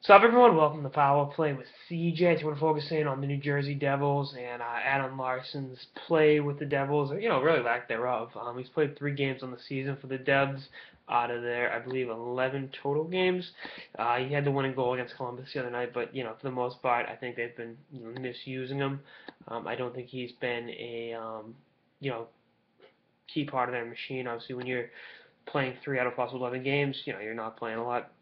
So everyone, welcome to Power Play with CJ. Today we're focusing on the New Jersey Devils and Adam Larsson's play with the Devils, or really lack thereof. He's played 3 games on the season for the Devs out of their, I believe, 11 total games. He had the winning goal against Columbus the other night, but for the most part, I think they've been misusing him. I don't think he's been a you know key part of their machine. Obviously, when you're playing 3 out of possible 11 games, you're not playing a lot.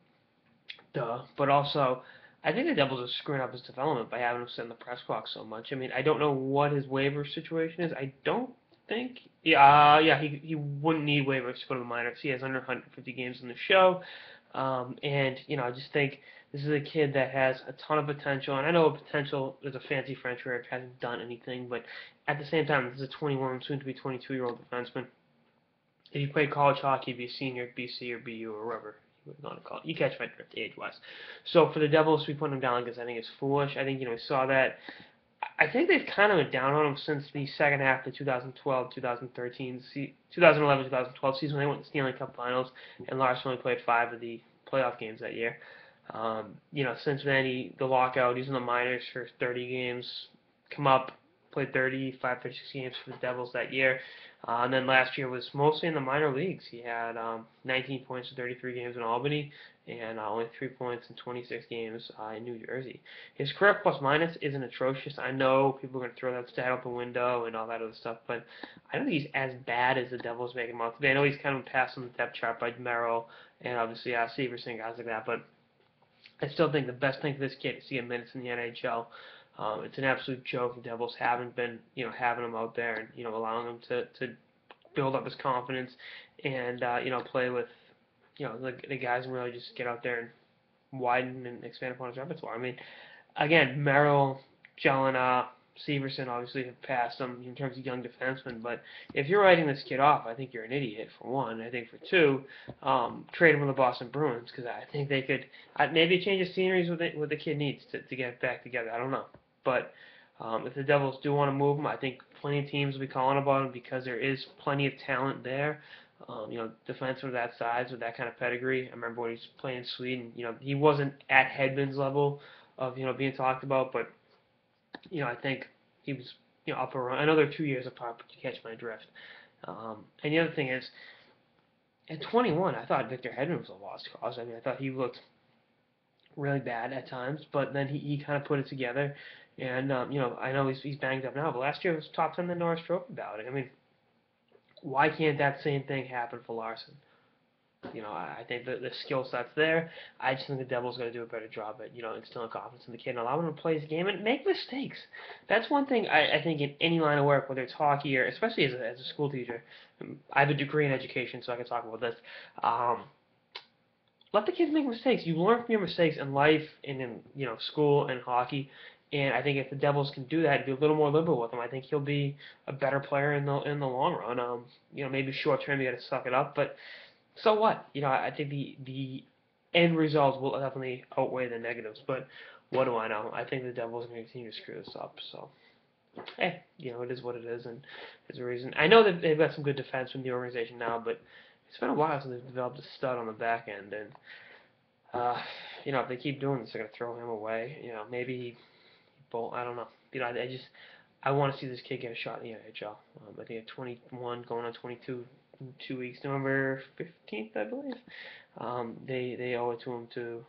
Duh. But also, I think the Devils are screwing up his development by having him sit in the press box so much. I mean, I don't know what his waiver situation is. I don't think. Yeah, he wouldn't need waivers to go to the minors. He has under 150 games in the show, and I just think this is a kid that has a ton of potential. And I know potential is a fancy French word, hasn't done anything, but at the same time, this is a 21, soon to be 22-year-old defenseman. If you played college hockey, you'd be a senior at BC or BU or wherever you would want to call it. You catch my drift age-wise. So for the Devils, we put him down because I think it's foolish. I think, we saw that. I think they've kind of been down on him since the second half of the 2012, 2013, 2011, 2012 season when they went to the Stanley Cup Finals, and Larsson only played 5 of the playoff games that year. Since then, the lockout, he's in the minors for 30 games, come up, played 35, 36 games for the Devils that year. And then last year was mostly in the minor leagues. He had 19 points in 33 games in Albany and only 3 points in 26 games in New Jersey. His career plus minus isn't atrocious. I know people are going to throw that stat out the window and all that other stuff, but I don't think he's as bad as the Devils make him out to be. I know he's kind of passed on the depth chart by Merrill and obviously Severson, guys like that, but I still think the best thing for this kid is to get minutes in the NHL. It's an absolute joke. The Devils haven't been, having him out there and allowing him to build up his confidence and play with, the guys and really just get out there and widen and expand upon his repertoire. I mean, again, Merrill, Jelena, Severson obviously have passed him in terms of young defensemen, but if you're writing this kid off, I think you're an idiot, for one. I think for two, trade him with the Boston Bruins, because I think they could maybe change the scenery is what the kid needs to get back together. I don't know. But if the Devils do want to move him, I think plenty of teams will be calling about him because there is plenty of talent there. Defenseman of that size with that kind of pedigree. I remember when he was playing in Sweden. He wasn't at Hedman's level of being talked about, but I think he was up around. I know they're 2 years apart, but you catch my drift. And the other thing is, at 21, I thought Victor Hedman was a lost cause. I mean, I thought he looked really bad at times, but then he kind of put it together. And I know he's banged up now, but last year was top 10 in the Norris Trophy balloting. I mean, why can't that same thing happen for Larsson? I think the skill set's there. I just think the Devils got to do a better job at, instilling confidence in the kid and allow him to play his game and make mistakes. That's one thing I think in any line of work, whether it's hockey or especially as a school teacher. I have a degree in education, so I can talk about this. Let the kids make mistakes. You learn from your mistakes in life and in school and hockey. And I think if the Devils can do that, be a little more liberal with him, I think he'll be a better player in the long run. Maybe short term you got to suck it up, but so what? I think the end results will definitely outweigh the negatives. But what do I know? I think the Devils are going to continue to screw this up. So, hey, it is what it is, and there's a reason. I know that they've got some good defense from the organization now, but it's been a while since they've developed a stud on the back end, and if they keep doing this, they're going to throw him away. Maybe he I don't know. I want to see this kid get a shot in the NHL. I think at 21, going on 22 in 2 weeks, November 15th, I believe. They owe it to him to,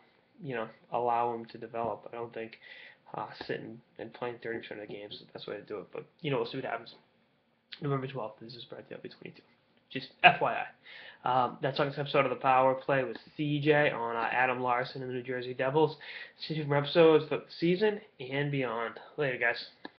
allow him to develop. I don't think sitting and playing 30% of the games is the best way to do it. But we'll see what happens. November 12th, this is birthday. I'll be 22. Just FYI. That's our episode of the Power Play with CJ on Adam Larsson and the New Jersey Devils. See you from episodes for the season and beyond. Later, guys.